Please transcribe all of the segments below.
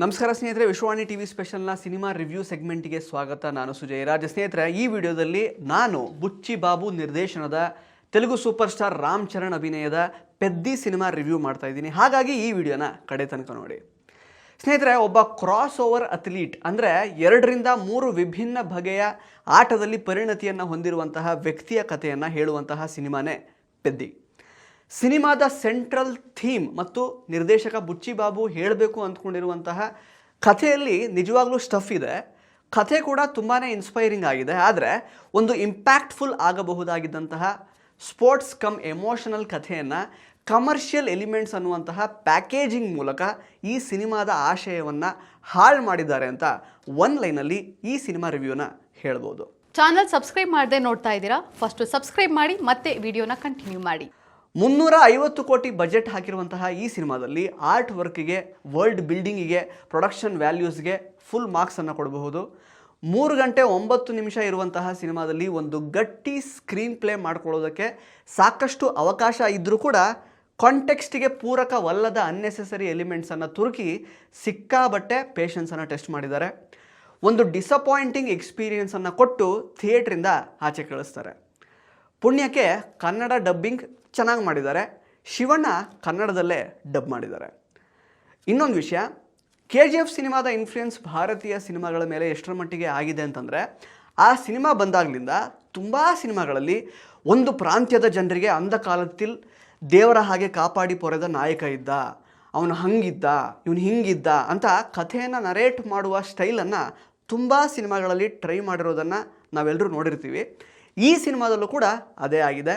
ನಮಸ್ಕಾರ ಸ್ನೇಹಿತರೆ, Vishwavani TV ಸ್ಪೆಷಲ್ನ cinema review ಸೆಗ್ಮೆಂಟ್ಗೆ ಸ್ವಾಗತ. ನಾನು ಸುಜಯ್ ರಾಜ್. ಸ್ನೇಹಿತರೆ, ಈ ವಿಡಿಯೋದಲ್ಲಿ ನಾನು ಬುಚ್ಚಿ ಬಾಬು ನಿರ್ದೇಶನದ ತೆಲುಗು ಸೂಪರ್ ಸ್ಟಾರ್ ರಾಮ್ ಚರಣ್ ಅಭಿನಯದ ಪೆದ್ದಿ ಸಿನಿಮಾ ರಿವ್ಯೂ ಮಾಡ್ತಾ ಇದ್ದೀನಿ. ಹಾಗಾಗಿ ಈ ವಿಡಿಯೋನ ಕಡೆ ತನಕ ನೋಡಿ. ಸ್ನೇಹಿತರೆ, ಒಬ್ಬ ಕ್ರಾಸ್ ಓವರ್ ಅಥ್ಲೀಟ್ ಅಂದರೆ 2-3 ವಿಭಿನ್ನ ಬಗೆಯ ಆಟದಲ್ಲಿ ಪರಿಣತಿಯನ್ನು ಹೊಂದಿರುವಂತಹ ವ್ಯಕ್ತಿಯ ಕಥೆಯನ್ನು ಹೇಳುವಂತಹ ಸಿನಿಮಾನೇ ಪೆದ್ದಿ. ಸಿನಿಮಾದ ಸೆಂಟ್ರಲ್ ಥೀಮ್ ಮತ್ತು ನಿರ್ದೇಶಕ ಬುಚ್ಚಿ ಬಾಬು ಹೇಳಬೇಕು ಅಂದ್ಕೊಂಡಿರುವಂತಹ ಕಥೆಯಲ್ಲಿ ನಿಜವಾಗ್ಲೂ ಸ್ಟಫ್ ಇದೆ. ಕಥೆ ಕೂಡ ತುಂಬಾ ಇನ್ಸ್ಪೈರಿಂಗ್ ಆಗಿದೆ. ಆದರೆ ಒಂದು ಇಂಪ್ಯಾಕ್ಟ್ಫುಲ್ ಆಗಬಹುದಾಗಿದ್ದಂತಹ ಸ್ಪೋರ್ಟ್ಸ್ ಕಮ್ ಎಮೋಷನಲ್ ಕಥೆಯನ್ನು ಕಮರ್ಷಿಯಲ್ ಎಲಿಮೆಂಟ್ಸ್ ಅನ್ನುವಂತಹ ಪ್ಯಾಕೇಜಿಂಗ್ ಮೂಲಕ ಈ ಸಿನಿಮಾದ ಆಶಯವನ್ನು ಹಾಳು ಮಾಡಿದ್ದಾರೆ ಅಂತ ಒನ್ ಲೈನಲ್ಲಿ ಈ ಸಿನಿಮಾ ರಿವ್ಯೂನ ಹೇಳ್ಬೋದು. ಚಾನಲ್ ಸಬ್ಸ್ಕ್ರೈಬ್ ಮಾಡದೆ ನೋಡ್ತಾ ಇದ್ದೀರಾ? ಫಸ್ಟ್ ಸಬ್ಸ್ಕ್ರೈಬ್ ಮಾಡಿ, ಮತ್ತೆ ವಿಡಿಯೋನ ಕಂಟಿನ್ಯೂ ಮಾಡಿ. 350 ಕೋಟಿ ಬಜೆಟ್ ಹಾಕಿರುವಂತಹ ಈ ಸಿನಿಮಾದಲ್ಲಿ ಆರ್ಟ್ ವರ್ಕಿಗೆ, ವರ್ಲ್ಡ್ ಬಿಲ್ಡಿಂಗಿಗೆ, ಪ್ರೊಡಕ್ಷನ್ ವ್ಯಾಲ್ಯೂಸ್ಗೆ ಫುಲ್ ಮಾರ್ಕ್ಸನ್ನು ಕೊಡಬಹುದು. 3 ಗಂಟೆ 9 ನಿಮಿಷ ಇರುವಂತಹ ಸಿನಿಮಾದಲ್ಲಿ ಒಂದು ಗಟ್ಟಿ ಸ್ಕ್ರೀನ್ ಪ್ಲೇ ಮಾಡ್ಕೊಳ್ಳೋದಕ್ಕೆ ಸಾಕಷ್ಟು ಅವಕಾಶ ಇದ್ದರೂ ಕೂಡ ಕಾಂಟೆಕ್ಸ್ಟಿಗೆ ಪೂರಕವಲ್ಲದ ಅನ್ನೆಸೆಸರಿ ಎಲಿಮೆಂಟ್ಸನ್ನು ತುರುಕಿ ಸಿಕ್ಕಾಬಟ್ಟೆ ಪೇಷನ್ಸನ್ನು ಟೆಸ್ಟ್ ಮಾಡಿದ್ದಾರೆ. ಒಂದು ಡಿಸಪಾಯಿಂಟಿಂಗ್ ಎಕ್ಸ್ಪೀರಿಯನ್ಸನ್ನು ಕೊಟ್ಟು ಥಿಯೇಟ್ರಿಂದ ಆಚೆ ಕಳಿಸ್ತಾರೆ. ಪುಣ್ಯಕ್ಕೆ ಕನ್ನಡ ಡಬ್ಬಿಂಗ್ ಚೆನ್ನಾಗಿ ಮಾಡಿದ್ದಾರೆ. ಶಿವಣ್ಣ ಕನ್ನಡದಲ್ಲೇ ಡಬ್ ಮಾಡಿದ್ದಾರೆ. ಇನ್ನೊಂದು ವಿಷಯ, KGF ಸಿನಿಮಾದ ಇನ್ಫ್ಲುಯೆನ್ಸ್ ಭಾರತೀಯ ಸಿನಿಮಾಗಳ ಮೇಲೆ ಎಷ್ಟರ ಮಟ್ಟಿಗೆ ಆಗಿದೆ ಅಂತಂದರೆ, ಆ ಸಿನಿಮಾ ಬಂದಾಗಲಿಂದ ತುಂಬ ಸಿನಿಮಾಗಳಲ್ಲಿ ಒಂದು ಪ್ರಾಂತ್ಯದ ಜನರಿಗೆ ಅಂದ ಕಾಲത്തിൽ ದೇವರ ಹಾಗೆ ಕಾಪಾಡಿ ಪೊರೆದ ನಾಯಕ ಇದ್ದ, ಅವನು ಹಂಗಿದ್ದ, ಇವನು ಹಿಂಗಿದ್ದ ಅಂತ ಕಥೆಯನ್ನು ನರೇಟ್ ಮಾಡುವ ಸ್ಟೈಲನ್ನು ತುಂಬ ಸಿನಿಮಾಗಳಲ್ಲಿ ಟ್ರೈ ಮಾಡಿರೋದನ್ನು ನಾವೆಲ್ಲರೂ ನೋಡಿರ್ತೀವಿ. ಈ ಸಿನಿಮಾದಲ್ಲೂ ಕೂಡ ಅದೇ ಆಗಿದೆ.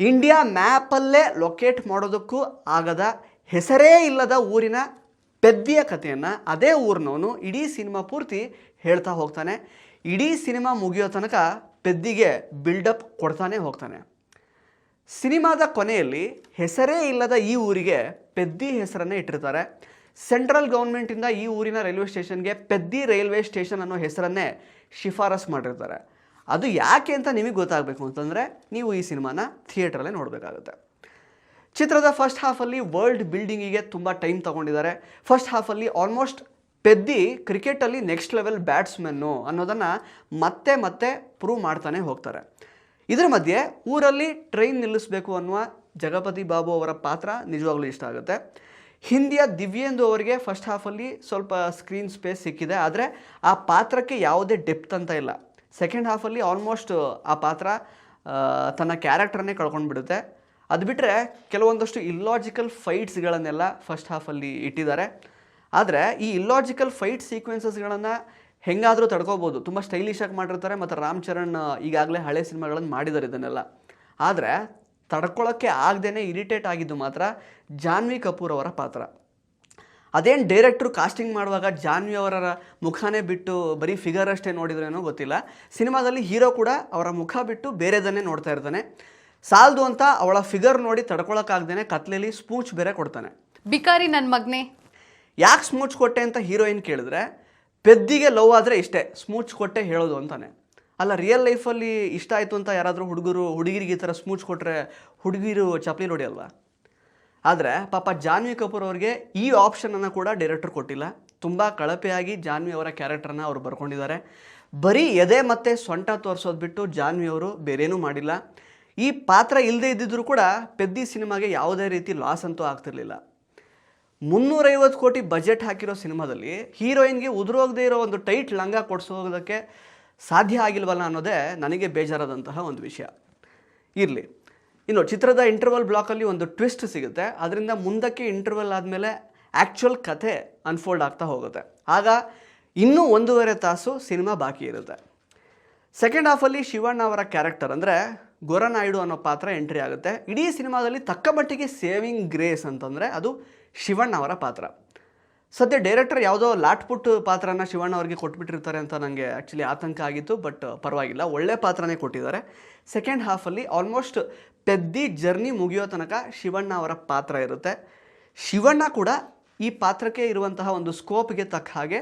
ಇಂಡಿಯಾ ಮ್ಯಾಪಲ್ಲೇ ಲೊಕೇಟ್ ಮಾಡೋದಕ್ಕೂ ಆಗದ, ಹೆಸರೇ ಇಲ್ಲದ ಊರಿನ ಪೆದ್ದಿಯ ಕಥೆಯನ್ನು ಅದೇ ಊರಿನವನು ಇಡೀ ಸಿನಿಮಾ ಪೂರ್ತಿ ಹೇಳ್ತಾ ಹೋಗ್ತಾನೆ. ಇಡೀ ಸಿನಿಮಾ ಮುಗಿಯೋ ತನಕ ಪೆದ್ದಿಗೆ ಬಿಲ್ಡಪ್ ಕೊಡ್ತಾನೆ ಹೋಗ್ತಾನೆ. ಸಿನಿಮಾದ ಕೊನೆಯಲ್ಲಿ ಹೆಸರೇ ಇಲ್ಲದ ಈ ಊರಿಗೆ ಪೆದ್ದಿ ಹೆಸರನ್ನೇ ಇಟ್ಟಿರ್ತಾರೆ. ಸೆಂಟ್ರಲ್ ಗೌರ್ಮೆಂಟಿಂದ ಈ ಊರಿನ ರೈಲ್ವೆ ಸ್ಟೇಷನ್ಗೆ ಪೆದ್ದಿ ರೈಲ್ವೆ ಸ್ಟೇಷನ್ ಅನ್ನೋ ಹೆಸರನ್ನೇ ಶಿಫಾರಸ್ ಮಾಡಿರ್ತಾರೆ. ಅದು ಯಾಕೆ ಅಂತ ನಿಮಗೆ ಗೊತ್ತಾಗಬೇಕು ಅಂತಂದರೆ ನೀವು ಈ ಸಿನಿಮಾನ ಥಿಯೇಟ್ರಲ್ಲೇ ನೋಡಬೇಕಾಗುತ್ತೆ. ಚಿತ್ರದ ಫಸ್ಟ್ ಹಾಫಲ್ಲಿ ವರ್ಲ್ಡ್ ಬಿಲ್ಡಿಂಗಿಗೆ ತುಂಬ ಟೈಮ್ ತೊಗೊಂಡಿದ್ದಾರೆ. ಫಸ್ಟ್ ಹಾಫಲ್ಲಿ ಆಲ್ಮೋಸ್ಟ್ ಪೆದ್ದಿ ಕ್ರಿಕೆಟಲ್ಲಿ ನೆಕ್ಸ್ಟ್ ಲೆವೆಲ್ ಬ್ಯಾಟ್ಸ್ಮನ್ನು ಅನ್ನೋದನ್ನು ಮತ್ತೆ ಮತ್ತೆ ಪ್ರೂವ್ ಮಾಡ್ತಾನೆ ಹೋಗ್ತಾರೆ. ಇದರ ಮಧ್ಯೆ ಊರಲ್ಲಿ ಟ್ರೈನ್ ನಿಲ್ಲಿಸಬೇಕು ಅನ್ನುವ ಜಗಪತಿ ಬಾಬು ಅವರ ಪಾತ್ರ ನಿಜವಾಗ್ಲೂ ಇಷ್ಟ ಆಗುತ್ತೆ. ಹಿಂದಿಯ ದಿವ್ಯೇಂದು ಅವರಿಗೆ ಫಸ್ಟ್ ಹಾಫಲ್ಲಿ ಸ್ವಲ್ಪ ಸ್ಕ್ರೀನ್ ಸ್ಪೇಸ್ ಸಿಕ್ಕಿದೆ, ಆದರೆ ಆ ಪಾತ್ರಕ್ಕೆ ಯಾವುದೇ ಡೆಪ್ತ್ ಅಂತ ಇಲ್ಲ. ಸೆಕೆಂಡ್ ಹಾಫಲ್ಲಿ ಆಲ್ಮೋಸ್ಟ್ ಆ ಪಾತ್ರ ತನ್ನ ಕ್ಯಾರೆಕ್ಟರ್ನೇ ಕಳ್ಕೊಂಡು ಬಿಡುತ್ತೆ. ಅದು ಬಿಟ್ಟರೆ ಕೆಲವೊಂದಷ್ಟು ಇಲ್ಲಾಜಿಕಲ್ ಫೈಟ್ಸ್ಗಳನ್ನೆಲ್ಲ ಫಸ್ಟ್ ಹಾಫಲ್ಲಿ ಇಟ್ಟಿದ್ದಾರೆ. ಆದರೆ ಈ ಇಲ್ಲಾಜಿಕಲ್ ಫೈಟ್ ಸೀಕ್ವೆನ್ಸಸ್ಗಳನ್ನು ಹೆಂಗಾದರೂ ತಡ್ಕೋಬೋದು. ತುಂಬ ಸ್ಟೈಲಿಶಾಗಿ ಮಾಡಿರ್ತಾರೆ. ಮತ್ತು ರಾಮ್ ಚರಣ್ ಈಗಾಗಲೇ ಹಳೆ ಸಿನಿಮಾಗಳನ್ನು ಮಾಡಿದ್ದಾರೆ ಇದನ್ನೆಲ್ಲ. ಆದರೆ ತಡ್ಕೊಳ್ಳೋಕ್ಕೆ ಆಗದೇ ಇರಿಟೇಟ್ ಆಗಿದ್ದು ಮಾತ್ರ ಜಾನ್ವಿ ಕಪೂರ್ ಅವರ ಪಾತ್ರ. ಅದೇನು ಡೈರೆಕ್ಟ್ರು ಕಾಸ್ಟಿಂಗ್ ಮಾಡುವಾಗ ಜಾನ್ವಿ ಅವರ ಮುಖನೇ ಬಿಟ್ಟು ಬರೀ ಫಿಗರ್ ಅಷ್ಟೇ ನೋಡಿದ್ರೇನೋ ಗೊತ್ತಿಲ್ಲ, ಸಿನಿಮಾದಲ್ಲಿ ಹೀರೋ ಕೂಡ ಅವರ ಮುಖ ಬಿಟ್ಟು ಬೇರೆದನ್ನೇ ನೋಡ್ತಾ ಇರ್ತಾನೆ. ಸಾಲದು ಅಂತ ಅವಳ ಫಿಗರ್ ನೋಡಿ ತಡ್ಕೊಳಕ್ಕಾಗ್ದೇ ಕತ್ಲೆಯಲ್ಲಿ ಸ್ಮೂಚ್ ಬೇರೆ ಕೊಡ್ತಾನೆ. ಬಿಕಾರಿ ನನ್ನ ಮಗನೇ, ಯಾಕೆ ಸ್ಮೂಚ್ ಕೊಟ್ಟೆ ಅಂತ ಹೀರೋಯಿನ್ ಕೇಳಿದ್ರೆ, ಪೆದ್ದಿಗೆ ಲವ್ ಆದರೆ ಇಷ್ಟೇ, ಸ್ಮೂಚ್ ಕೊಟ್ಟೆ ಹೇಳೋದು ಅಂತಾನೆ. ಅಲ್ಲ, ರಿಯಲ್ ಲೈಫಲ್ಲಿ ಇಷ್ಟ ಆಯಿತು ಅಂತ ಯಾರಾದರೂ ಹುಡುಗಿರಿಗೆ ಈ ಥರ ಸ್ಮೂಚ್ ಕೊಟ್ಟರೆ ಹುಡುಗಿರು ಚಪ್ಪಲಿ ಹೊಡಿಯಲ್ವಾ? ಆದರೆ ಪಾಪ ಜಾನ್ವಿ ಕಪೂರ್ ಅವ್ರಿಗೆ ಈ ಆಪ್ಷನನ್ನು ಕೂಡ ಡೈರೆಕ್ಟರ್ ಕೊಟ್ಟಿಲ್ಲ. ತುಂಬ ಕಳಪೆಯಾಗಿ ಜಾನ್ವಿ ಅವರ ಕ್ಯಾರೆಕ್ಟರ್ನ ಅವರು ಬರ್ಕೊಂಡಿದ್ದಾರೆ. ಬರೀ ಎದೆ ಮತ್ತು ಸೊಂಟ ತೋರಿಸೋದು ಬಿಟ್ಟು ಜಾನ್ವಿ ಅವರು ಬೇರೇನೂ ಮಾಡಿಲ್ಲ. ಈ ಪಾತ್ರ ಇಲ್ಲದೆ ಇದ್ದಿದ್ದರೂ ಕೂಡ ಪೆದ್ದಿ ಸಿನಿಮಾಗೆ ಯಾವುದೇ ರೀತಿ ಲಾಸ್ ಅಂತೂ ಆಗ್ತಿರ್ಲಿಲ್ಲ. 350 ಕೋಟಿ ಬಜೆಟ್ ಹಾಕಿರೋ ಸಿನಿಮಾದಲ್ಲಿ ಹೀರೋಯಿನ್ಗೆ ಉದುರೋಗದೇ ಇರೋ ಒಂದು ಟೈಟ್ ಲಂಗ ಕೊಡಿಸೋದಕ್ಕೆ ಸಾಧ್ಯ ಆಗಿಲ್ವಲ್ಲ ಅನ್ನೋದೇ ನನಗೆ ಬೇಜಾರಾದಂತಹ ಒಂದು ವಿಷಯ. ಇರಲಿ, ಇನ್ನು ಚಿತ್ರದ ಇಂಟರ್ವಲ್ ಬ್ಲಾಕಲ್ಲಿ ಒಂದು ಟ್ವಿಸ್ಟ್ ಸಿಗುತ್ತೆ. ಅದರಿಂದ ಮುಂದಕ್ಕೆ ಇಂಟರ್ವಲ್ ಆದಮೇಲೆ ಆ್ಯಕ್ಚುಯಲ್ ಕಥೆ ಅನ್ಫೋಲ್ಡ್ ಆಗ್ತಾ ಹೋಗುತ್ತೆ. ಆಗ ಇನ್ನೂ 1.5 ತಾಸು ಸಿನಿಮಾ ಬಾಕಿ ಇರುತ್ತೆ. ಸೆಕೆಂಡ್ ಹಾಫಲ್ಲಿ ಶಿವಣ್ಣ ಅವರ ಕ್ಯಾರೆಕ್ಟರ್ ಅಂದರೆ ಗೊರನಾಯ್ಡು ಅನ್ನೋ ಪಾತ್ರ ಎಂಟ್ರಿ ಆಗುತ್ತೆ. ಇಡೀ ಸಿನಿಮಾದಲ್ಲಿ ತಕ್ಕ ಮಟ್ಟಿಗೆ ಸೇವಿಂಗ್ ಗ್ರೇಸ್ ಅಂತಂದರೆ ಅದು ಶಿವಣ್ಣ ಅವರ ಪಾತ್ರ. ಸದ್ಯ ಡೈರೆಕ್ಟರ್ ಯಾವುದೋ ಲಾಟ್ಪುಟ್ ಪಾತ್ರನ ಶಿವಣ್ಣ ಅವರಿಗೆ ಕೊಟ್ಬಿಟ್ಟಿರ್ತಾರೆ ಅಂತ ನನಗೆ ಆ್ಯಕ್ಚುಲಿ ಆತಂಕ ಆಗಿತ್ತು. ಬಟ್ ಪರವಾಗಿಲ್ಲ, ಒಳ್ಳೆ ಪಾತ್ರನೇ ಕೊಟ್ಟಿದ್ದಾರೆ. ಸೆಕೆಂಡ್ ಹಾಫಲ್ಲಿ ಆಲ್ಮೋಸ್ಟ್ ಪೆದ್ದಿ ಜರ್ನಿ ಮುಗಿಯೋ ತನಕ ಶಿವಣ್ಣ ಅವರ ಪಾತ್ರ ಇರುತ್ತೆ. ಶಿವಣ್ಣ ಕೂಡ ಈ ಪಾತ್ರಕ್ಕೆ ಇರುವಂತಹ ಒಂದು ಸ್ಕೋಪ್ಗೆ ತಕ್ಕ ಹಾಗೆ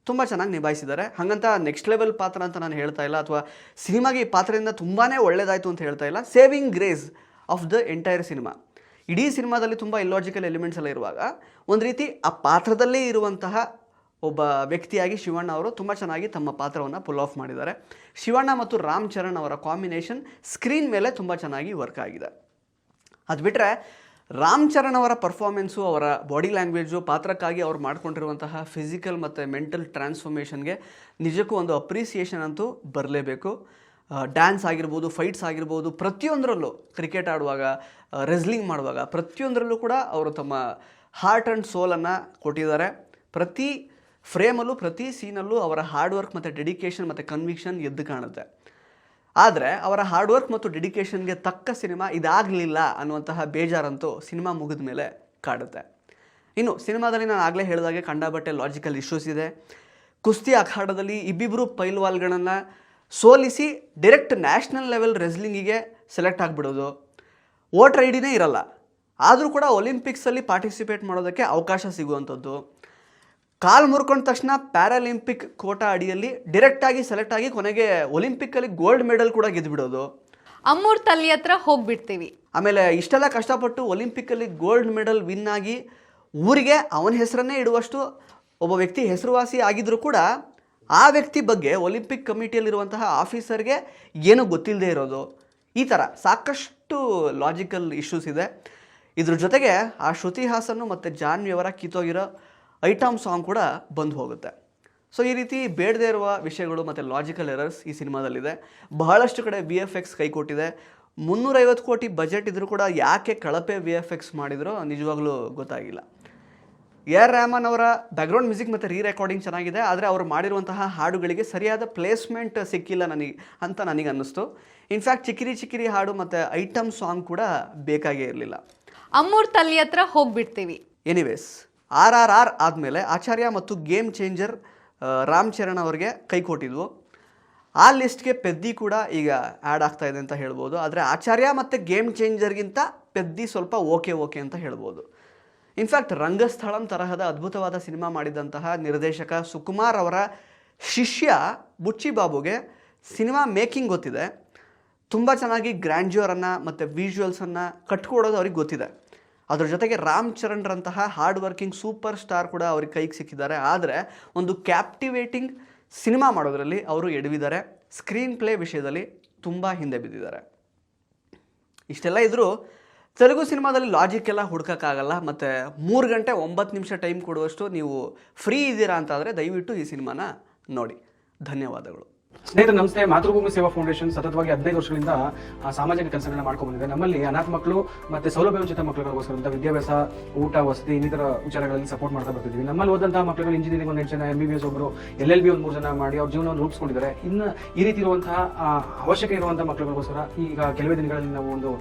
ತುಂಬ ಚೆನ್ನಾಗಿ ನಿಭಾಯಿಸಿದ್ದಾರೆ. ಹಾಗಂತ ನೆಕ್ಸ್ಟ್ ಲೆವೆಲ್ ಪಾತ್ರ ಅಂತ ನಾನು ಹೇಳ್ತಾ ಇಲ್ಲ, ಅಥವಾ ಸಿನಿಮಾಗೆ ಈ ಪಾತ್ರದಿಂದ ತುಂಬಾ ಒಳ್ಳೆಯದಾಯಿತು ಅಂತ ಹೇಳ್ತಾ ಇಲ್ಲ. Saving grace of the entire cinema. ಇಡೀ ಸಿನಿಮಾದಲ್ಲಿ ತುಂಬ ಇಲ್ಲಾಜಿಕಲ್ ಎಲಿಮೆಂಟ್ಸ್ ಎಲ್ಲ ಇರುವಾಗ ಒಂದು ರೀತಿ ಆ ಪಾತ್ರದಲ್ಲೇ ಇರುವಂತಹ ಒಬ್ಬ ವ್ಯಕ್ತಿಯಾಗಿ ಶಿವಣ್ಣ ಅವರು ತುಂಬ ಚೆನ್ನಾಗಿ ತಮ್ಮ ಪಾತ್ರವನ್ನು ಪುಲ್ ಆಫ್ ಮಾಡಿದ್ದಾರೆ. ಶಿವಣ್ಣ ಮತ್ತು ರಾಮ್ ಚರಣ್ ಅವರ ಕಾಂಬಿನೇಷನ್ ಸ್ಕ್ರೀನ್ ಮೇಲೆ ತುಂಬ ಚೆನ್ನಾಗಿ ವರ್ಕ್ ಆಗಿದೆ. ಅದು ಬಿಟ್ಟರೆ ರಾಮ್ ಚರಣ್ ಅವರ ಪರ್ಫಾರ್ಮೆನ್ಸು, ಅವರ ಬಾಡಿ ಲ್ಯಾಂಗ್ವೇಜು, ಪಾತ್ರಕ್ಕಾಗಿ ಅವ್ರು ಮಾಡ್ಕೊಂಡಿರುವಂತಹ ಫಿಸಿಕಲ್ ಮತ್ತು ಮೆಂಟಲ್ ಟ್ರಾನ್ಸ್ಫಾರ್ಮೇಷನ್ಗೆ ನಿಜಕ್ಕೂ ಒಂದು ಅಪ್ರಿಸಿಯೇಷನ್ ಅಂತೂ ಬರಲೇಬೇಕು. ಡ್ಯಾನ್ಸ್ ಆಗಿರ್ಬೋದು, ಫೈಟ್ಸ್ ಆಗಿರ್ಬೋದು, ಪ್ರತಿಯೊಂದರಲ್ಲೂ ಕ್ರಿಕೆಟ್ ಆಡುವಾಗ, ರೆಸ್ಲಿಂಗ್ ಮಾಡುವಾಗ ಪ್ರತಿಯೊಂದರಲ್ಲೂ ಕೂಡ ಅವರು ತಮ್ಮ ಹಾರ್ಟ್ ಆ್ಯಂಡ್ ಸೋಲನ್ನು ಕೊಟ್ಟಿದ್ದಾರೆ. ಪ್ರತಿ ಫ್ರೇಮಲ್ಲೂ ಪ್ರತಿ ಸೀನಲ್ಲೂ ಅವರ ಹಾರ್ಡ್ ವರ್ಕ್ ಮತ್ತು ಡೆಡಿಕೇಶನ್ ಮತ್ತು ಕನ್ವಿಕ್ಷನ್ ಎದ್ದು ಕಾಣುತ್ತೆ. ಆದರೆ ಅವರ ಹಾರ್ಡ್ ವರ್ಕ್ ಮತ್ತು ಡೆಡಿಕೇಶನ್ಗೆ ತಕ್ಕ ಸಿನಿಮಾ ಇದಾಗಲಿಲ್ಲ ಅನ್ನುವಂತಹ ಬೇಜಾರಂತೂ ಸಿನಿಮಾ ಮುಗಿದ ಮೇಲೆ ಕಾಡುತ್ತೆ. ಇನ್ನು ಸಿನಿಮಾದಲ್ಲಿ ನಾನು ಆಗಲೇ ಹೇಳಿದಾಗೆ ಕಂಡಬಟ್ಟೆ ಲಾಜಿಕಲ್ ಇಶ್ಯೂಸ್ ಇದೆ. ಕುಸ್ತಿ ಅಖಾಡದಲ್ಲಿ ಇಬ್ಬಿಬ್ಬರು ಪೈಲ್ವಾಲ್ಗಳನ್ನು ಸೋಲಿಸಿ ಡೈರೆಕ್ಟ್ ನ್ಯಾಷನಲ್ ಲೆವೆಲ್ ರೆಸ್ಲಿಂಗಿಗೆ ಸೆಲೆಕ್ಟ್ ಆಗಿಬಿಡೋದು, ವೋಟರ್ ಐ ಡಿನೇ ಇರಲ್ಲ, ಆದರೂ ಕೂಡ ಒಲಿಂಪಿಕ್ಸಲ್ಲಿ ಪಾರ್ಟಿಸಿಪೇಟ್ ಮಾಡೋದಕ್ಕೆ ಅವಕಾಶ ಸಿಗುವಂಥದ್ದು, ಕಾಲು ಮುರ್ಕೊಂಡ ತಕ್ಷಣ ಪ್ಯಾರಾಲಿಂಪಿಕ್ ಕೋಟಾ ಅಡಿಯಲ್ಲಿ ಡೈರೆಕ್ಟಾಗಿ ಸೆಲೆಕ್ಟ್ ಆಗಿ ಕೊನೆಗೆ ಒಲಿಂಪಿಕ್ಕಲ್ಲಿ ಗೋಲ್ಡ್ ಮೆಡಲ್ ಕೂಡ ಗೆದ್ದುಬಿಡೋದು, ಅಮ್ಮೂರ್ ತಲ್ಲಿ ಹತ್ರ ಹೋಗ್ಬಿಡ್ತೀವಿ. ಆಮೇಲೆ ಇಷ್ಟೆಲ್ಲ ಕಷ್ಟಪಟ್ಟು ಒಲಿಂಪಿಕ್ಕಲ್ಲಿ ಗೋಲ್ಡ್ ಮೆಡಲ್ ವಿನ್ ಆಗಿ ಊರಿಗೆ ಅವನ ಹೆಸರನ್ನೇ ಇಡುವಷ್ಟು ಒಬ್ಬ ವ್ಯಕ್ತಿ ಹೆಸರುವಾಸಿ ಆಗಿದ್ರೂ ಕೂಡ ಆ ವ್ಯಕ್ತಿ ಬಗ್ಗೆ ಒಲಿಂಪಿಕ್ ಕಮಿಟಿಯಲ್ಲಿರುವಂತಹ ಆಫೀಸರ್ಗೆ ಏನೂ ಗೊತ್ತಿಲ್ಲದೆ ಇರೋದು, ಈ ಥರ ಸಾಕಷ್ಟು ಲಾಜಿಕಲ್ ಇಶ್ಯೂಸ್ ಇದೆ. ಇದ್ರ ಜೊತೆಗೆ ಆ ಶ್ರುತಿ ಹಾಸನ್ನು ಮತ್ತು ಜಾನ್ವಿಯವರ ಕಿತ್ತೋಗಿರೋ ಐಟಮ್ ಸಾಂಗ್ ಕೂಡ ಬಂದು ಹೋಗುತ್ತೆ. ಸೊ ಈ ರೀತಿ ಬೇಡದೇ ಇರುವ ವಿಷಯಗಳು ಮತ್ತು ಲಾಜಿಕಲ್ ಎರರ್ಸ್ ಈ ಸಿನಿಮಾದಲ್ಲಿದೆ. ಬಹಳಷ್ಟು ಕಡೆ VFX ಕೈ ಕೊಟ್ಟಿದೆ. 350 ಕೋಟಿ ಬಜೆಟ್ ಇದ್ರೂ ಕೂಡ ಯಾಕೆ ಕಳಪೆ VFX ಮಾಡಿದ್ರೋ ನಿಜವಾಗ್ಲೂ ಗೊತ್ತಾಗಿಲ್ಲ. AR ರೆಹಮಾನ್ ಅವರ ಬ್ಯಾಕ್ಗ್ರೌಂಡ್ ಮ್ಯೂಸಿಕ್ ಮತ್ತು ರೆಕಾರ್ಡಿಂಗ್ ಚೆನ್ನಾಗಿದೆ, ಆದರೆ ಅವರು ಮಾಡಿರುವಂತಹ ಹಾಡುಗಳಿಗೆ ಸರಿಯಾದ ಪ್ಲೇಸ್ಮೆಂಟ್ ಸಿಕ್ಕಿಲ್ಲ ನನಗೆ ಅನ್ನಿಸ್ತು. ಇನ್ಫ್ಯಾಕ್ಟ್ ಚಿಕ್ಕಿರಿ ಚಿಕ್ಕಿರಿ ಹಾಡು ಮತ್ತು ಐಟಮ್ ಸಾಂಗ್ ಕೂಡ ಬೇಕಾಗೇ ಇರಲಿಲ್ಲ. ಅಮ್ಮೂರ್ ತಲ್ಲಿ ಹತ್ರ ಹೋಗ್ಬಿಡ್ತೀವಿ. ಎನಿವೇಸ್, RRR ಆದಮೇಲೆ ಆಚಾರ್ಯ ಮತ್ತು ಗೇಮ್ ಚೇಂಜರ್ ರಾಮ್ ಚರಣ್ ಅವರಿಗೆ ಕೈ ಕೊಟ್ಟಿದ್ವು. ಆ ಲಿಸ್ಟ್ಗೆ ಪೆದ್ದಿ ಕೂಡ ಈಗ ಆ್ಯಡ್ ಆಗ್ತಾ ಇದೆ ಅಂತ ಹೇಳ್ಬೋದು. ಆದರೆ ಆಚಾರ್ಯ ಮತ್ತು ಗೇಮ್ ಚೇಂಜರ್ಗಿಂತ ಪೆದ್ದಿ ಸ್ವಲ್ಪ ಓಕೆ ಅಂತ ಹೇಳ್ಬೋದು. ಇನ್ಫ್ಯಾಕ್ಟ್ ರಂಗಸ್ಥಳಂ ತರಹದ ಅದ್ಭುತವಾದ ಸಿನಿಮಾ ಮಾಡಿದಂತಹ ನಿರ್ದೇಶಕ ಸುಕುಮಾರ್ ಅವರ ಶಿಷ್ಯ ಬುಚ್ಚಿ ಬಾಬುಗೆ ಸಿನಿಮಾ ಮೇಕಿಂಗ್ ಗೊತ್ತಿದೆ. ತುಂಬ ಚೆನ್ನಾಗಿ ಗ್ರ್ಯಾಂಡ್ಯೂರನ್ನು ಮತ್ತು ವಿಜುವಲ್ಸನ್ನು ಕಟ್ಕೊಡೋದು ಅವ್ರಿಗೆ ಗೊತ್ತಿದೆ. ಅದ್ರ ಜೊತೆಗೆ ರಾಮ್ ಚರಣ್ರಂತಹ ಹಾರ್ಡ್ ವರ್ಕಿಂಗ್ ಸೂಪರ್ ಸ್ಟಾರ್ ಕೂಡ ಅವ್ರಿಗೆ ಕೈಗೆ ಸಿಕ್ಕಿದ್ದಾರೆ. ಆದರೆ ಒಂದು ಕ್ಯಾಪ್ಟಿವೇಟಿಂಗ್ ಸಿನಿಮಾ ಮಾಡೋದರಲ್ಲಿ ಅವರು ಎಡವಿದ್ದಾರೆ. ಸ್ಕ್ರೀನ್ ಪ್ಲೇ ವಿಷಯದಲ್ಲಿ ತುಂಬ ಹಿಂದೆ ಬಿದ್ದಿದ್ದಾರೆ. ಇಷ್ಟೆಲ್ಲ ಇದ್ದರೂ ತೆಲುಗು ಸಿನಿಮಾದಲ್ಲಿ ಲಾಜಿಕ್ ಎಲ್ಲ ಹುಡ್ಕೋಕ್ಕಾಗಲ್ಲ. ಮತ್ತು 3 ಗಂಟೆ 9 ನಿಮಿಷ ಟೈಮ್ ಕೊಡುವಷ್ಟು ನೀವು ಫ್ರೀ ಇದ್ದೀರಾ ಅಂತಾದರೆ ದಯವಿಟ್ಟು ಈ ಸಿನಿಮಾನ ನೋಡಿ. ಧನ್ಯವಾದಗಳು. ಸ್ನೇಹಿತರೆ ನಮಸ್ತೆ. ಮಾತೃಭೂಮಿ ಸೇವಾ ಫೌಂಡೇಶನ್ ಸತತವಾಗಿ 15 ವರ್ಷಗಳಿಂದ ಸಾಮಾಜಿಕ ಕೆಲಸಗಳನ್ನ ಮಾಡ್ಕೊಂಡು ಬಂದಿದೆ. ನಮ್ಮಲ್ಲಿ ಅನಾಥ ಮಕ್ಕಳು ಮತ್ತೆ ಸೌಲಭ್ಯವಂಚಿತ ಮಕ್ಕಳಿಗೋಸ್ಕರ ವಿದ್ಯಾಭ್ಯಾಸ, ಊಟ, ವಸತಿ ಇನ್ನಿತರ ವಿಚಾರಗಳಲ್ಲಿ ಸಪೋರ್ಟ್ ಮಾಡ್ತಾ ಬರ್ತಿದ್ವಿ. ನಮ್ಮಲ್ಲಿ ಓದಂತಹ ಮಕ್ಕಳು ಇಂಜಿನಿಯರಿಂಗ್ 1 ಜನ, MBBS ಒಬ್ಬರು, LLB 3 ಜನ ಮಾಡಿ ಅವ್ರ ಜೀವನವನ್ನು ರೂಪಿಸ್ಕೊಂಡಿದ್ದಾರೆ. ಇನ್ನು ಈ ರೀತಿ ಇರುವಂತಹ ಅವಶ್ಯಕ ಇರುವಂತಹ ಮಕ್ಕಳಿಗೋಸ್ಕರ ಈಗ ಕೆಲವೇ ದಿನಗಳಲ್ಲಿ ನಾವು ಒಂದು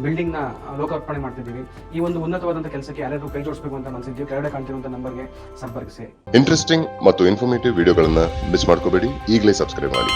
ಬಿಲ್ಡಿಂಗ್ ನ ಲೋಕಾರ್ಪಣೆ ಮಾಡ್ತಿದ್ದೀವಿ. ಈ ಒಂದು ಉನ್ನತವಾದಂತಹ ಕೆಲಸಕ್ಕೆ ಯಾರಾದ್ರೂ ಕೈ ಜೋಡಿಸಬೇಕು ಅಂತ ಮನಸ್ಸಿದ್ವಿ. ಕೆಳಗಡೆ ಕಾಣ್ತಿರುವಂತಹ ನಂಬರ್ಗೆ ಸಂಪರ್ಕಿಸಿ. ಇಂಟ್ರೆಸ್ಟಿಂಗ್ ಮತ್ತು ಇನ್ಫಾರ್ಮೇಟಿವ್ ವಿಡಿಯೋಗಳನ್ನ ಮಿಸ್ ಮಾಡ್ಕೋಬೇಡಿ. ಈಗಲೇ ಸಬ್ಸ್ಕ್ರೈಬ್ ಮಾಡಿ.